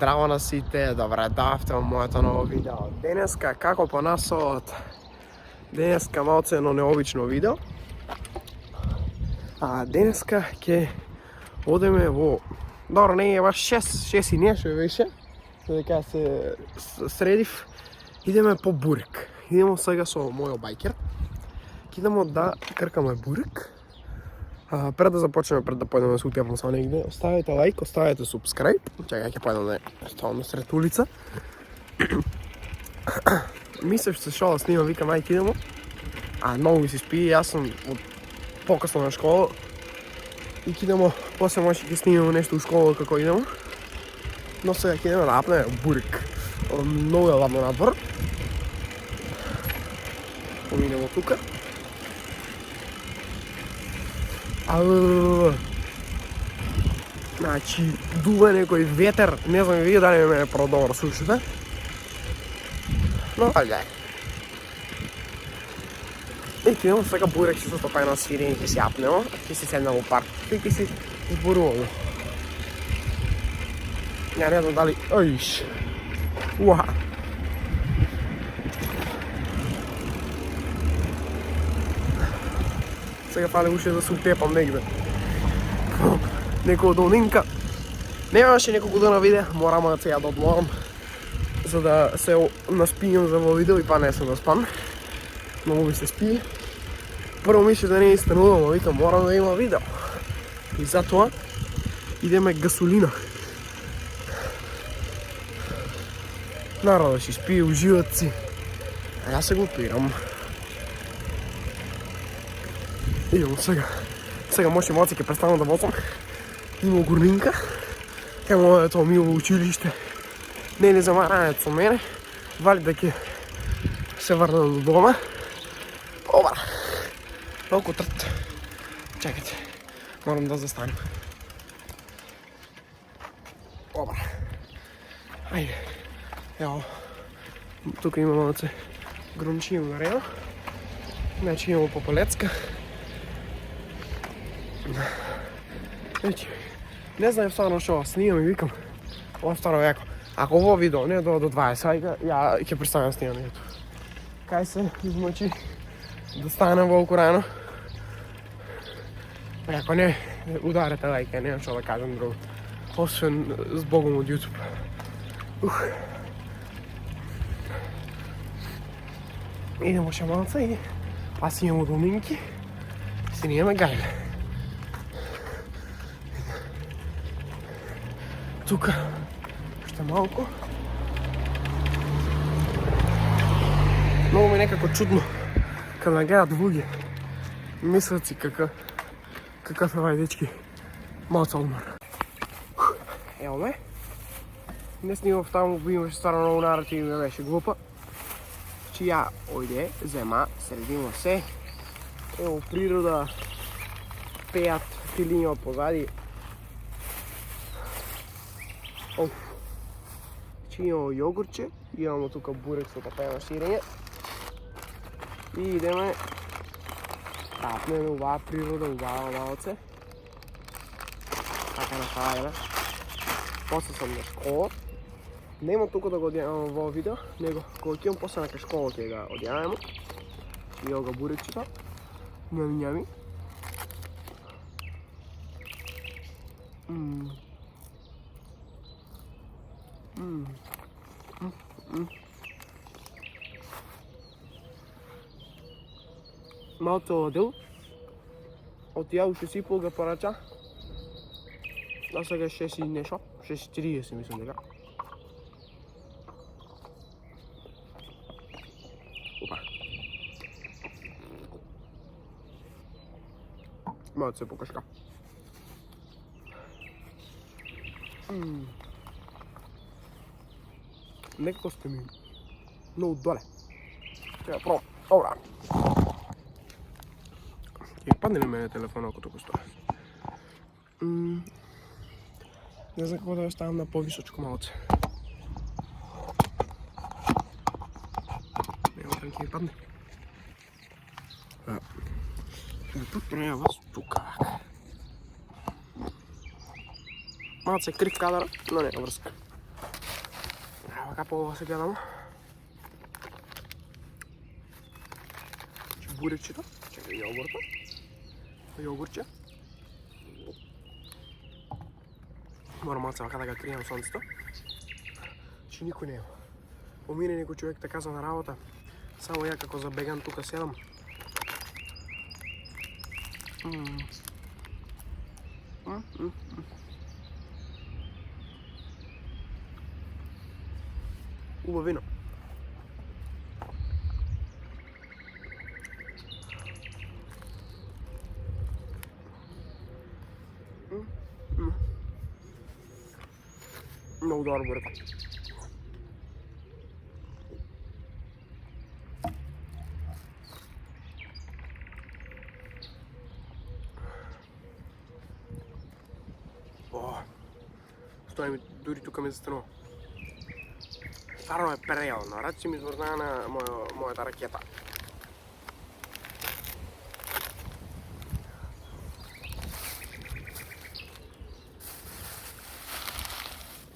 Здраво на сите, добре дојавте во моето ново видео. Денеска, како по насот, денеска малце едно необично видео. Денеска ќе одеме во... Добро, не е баш 6 и нешто беше, дека се средив. Идеме по бурек. Идемо сега со мојот бајкер. Ќе идемо да кркаме бурек. Пред да започнеме, пред да појдеме да се утепам со негде, оставете лайк, оставете subscribe. Чекај, ќе појдеме ставаме сред улица. Мислев што да снимам, викам ајде идемо. Многу ми се спи, јас сум од покасно на школа. И ќе идемо, после може ќе снимаме нешто у школа како идемо. Но сега ќе идеме да апнеме бурек. Многу е ладно надвор. Поминемо тука. Значи, дува некој ветер, не знам вие дали ме продобро слушате. Но, ајде. И ќе идемо сега бурек, ќе се стопај на свирени, ќе си апнемо, ќе си седнемо во парк, и ќе си зборуваме. Не знам дали... Ојш! Уа! Сега фали уште да се утепам негде. Некој долнинка. Немаше неколку дена видео, морам да сега да одморам, за да се наспијам за во видео и па не сум наспан. Многу ми се спи. Прво мисле да не станувам, викам морам да има видео. И затоа идеме гасолина. Народот си спие, уживат си. А јас се го пирам. Идемо сега. Сега може малце ќе престанам да возам. Има горнинка. Кај моето мило училиште. Не замараат со мене. Вали да ќе се врнам до дома. Оба. Толку трт. Чекайте. Морам да застанем. Оба. Ајде. Ево. Тука има малце громчију наредно. Значи имamo Попалецка. Не знам стварно што снимам и викам. Ова стварно јако. Ако ово видео не до 20, ја ќе престанам снимам на YouTube. Кај се измочи да станем волку рано. Ако не, ударете лајка, немам што да кажам друго. Освен збогом од YouTube. Идемо ше малце и аз имам долнинки. Си ни имаме гајле. Тука уште малку. Многу ми некако чудно кога ме гледат луѓе. Мислат си какав е вај дечки. Малце одмор. Ево ме. Не снимав таму, имаше стварно многу народ и ме беше глупа. Че ја ојде, зема, средимо се. Ево природа. Пеат филиња од позади. Че имamo јогурче, имamo тука бурек со тапено ширење. И идеме да апнеме оваа природа, убава малце. Така на хајле. После сам на школа. Нема тука да го одјавам во видео, него кога ќе имам после на школа ќе го одјаваме. И ево го бурекчето. Њами. Малце одел. Од ја уште сипол ga порача. А сега 6 и нешо, 6:30 мислам дека. Опа. Малце покашка. Некако сте ми многу доле. Сега пробам. Добра. Ќе падне ли мене телефона ако тука стоја? Не знам како да ја ставам на повисочко малце. Ево там ќе падне. Потпро ја вас тука. Малце крив кадара, но нема врска. Вака по ова се гледам. Бурекчето. Чекай, јогурче. Морам малце вака да ga кријам сонцето. Че никој не е. Помине некој човек така за на работа. Само ја како забеган тука седам. Убаво вино. Много добро бурека. Стои ми дури тука ме застанува. Стварно е прејелно. Рад си ми измрзнаа на мојата ракета.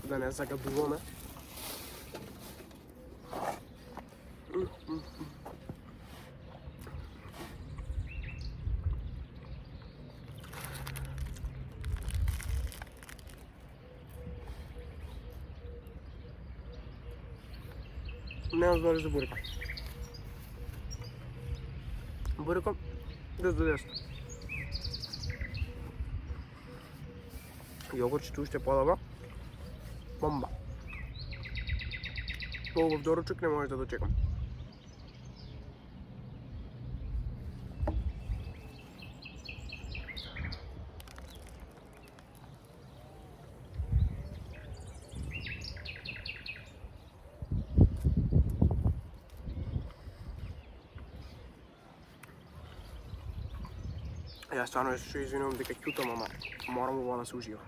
Да не загадуваме. Нема збориш за бурека. Буреком 10 до 10. Јогурчето уште подобро. Бомба. Толков доручок не може да дочекам. Јас стварно се извинувам дека ќутам, ама морам ова да се ужива.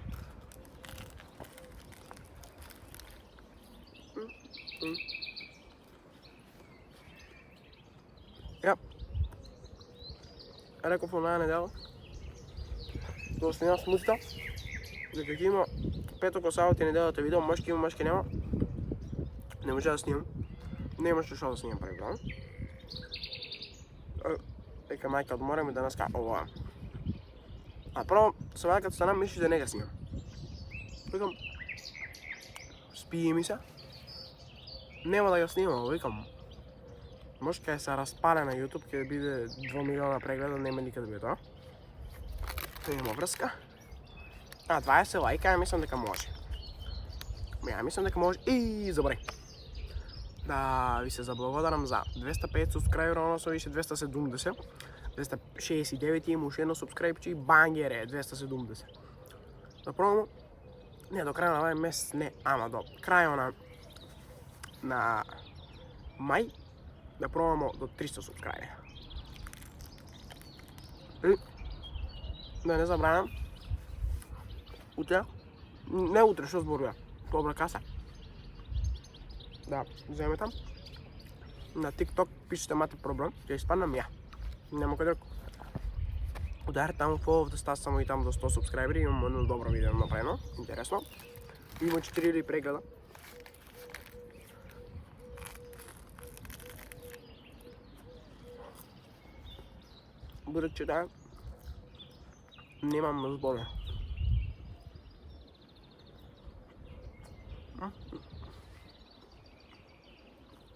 Ја. Реков онаа недела да снимам смуста, дека ќе има петок, сабота и неделата видео, машки има, машки нема. Не може да снимам. Немаше што да снимам пред тоа. Дека мајка одморам и денеска ова. А прво, сега като станам, мислиш да не ga снимам. Викам, спие ми се. Нема да го снимам, викам. Може кај се разпале на YouTube, ќе биде 2 милиона прегледа, нема никаде биде тоа. Нема врска. 20 лајка, ја мислам дека може. Ја мислам дека може и забрај. Да ви се заблагодарам за 205 субскрајбера, односно више 270. 269 има уште едно субскрајбче и бангер е 270. Да пробamo, не до крај на овај месец, не, ама до крај на мај, да пробamo до 300 субскрајбера. И да не забравам, утре, не утре, што зборува, добра каса, да земетам, на TikTok пишете мате проблем, ќе испаднам ја. Нема кај друг. Ударите таму фолов да става само и таму до 100 субскрайбери, имам едно добро видео направено, интересно. Има 4000 прегледа. Бурекче да, немам збора.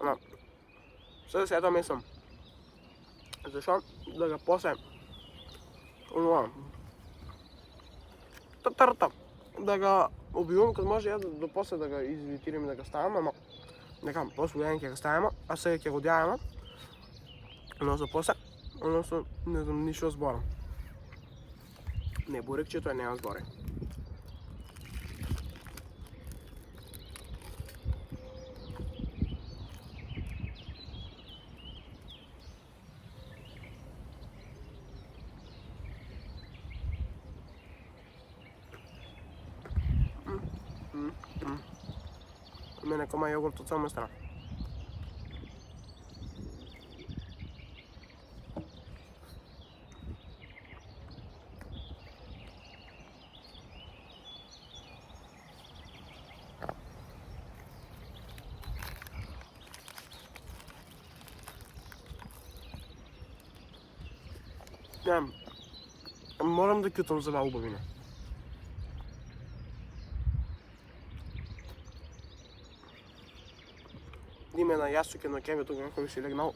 Ама, сега мислам. Зашо да ga после онова да ga убивам, кога може ја до после да ga изедитирам и да ga ставам, ама некам после јање ќе ga ставам, а сега ќе го дјавам, но за после, односно не знам ништо зборам. Не, бурекчето нема збори. Мене кома јогурт од само страна. Не, морам да кјутам за убавина. Име на јасуке на кевето како би си легнал.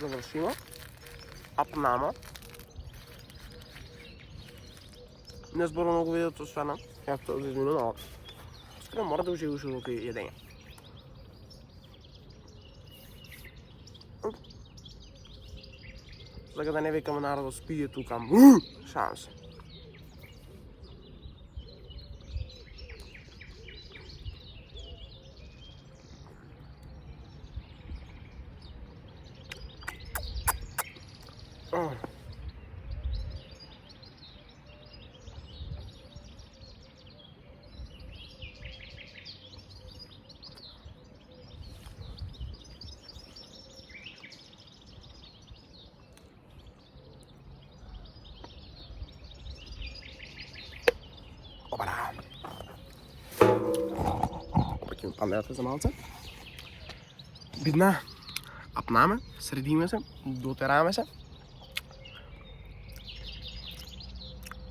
Завршимо. Апнама. Не зборно многу видеото свана, както за измина, но скоро мора да уживаш во кај јадење. Така да не викаме народот спие тука, шајам се. Опара. Опа ќе ми падне рата за малце. Бидна, апнаме, средиме се, дотераме се.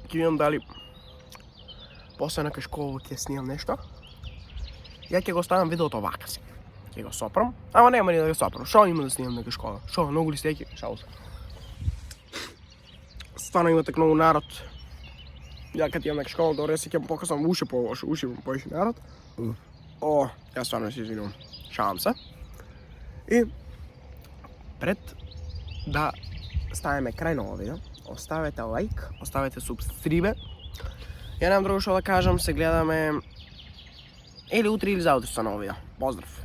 Ќе видам дали после на кашково ќе снимам нешто. Ја ќе го ставам видеото вака си. Ќе го сопрам, ама нема ни да го сопрам. Шо има да снимам на кашково? Шо, многу ли стеки? Шао се. Стварно има так многу народ. Ја кад имам на кашково, добре се ќе покасам уши по-лошо, уши повеќе народ. О, ја стварно се извинувам. Шаам се. И пред да ставиме крај на ова видео, оставете лайк, оставете субстрибе. Ја немам друго што да кажам, се гледаме или утре или заутре со ново видео. Поздрав!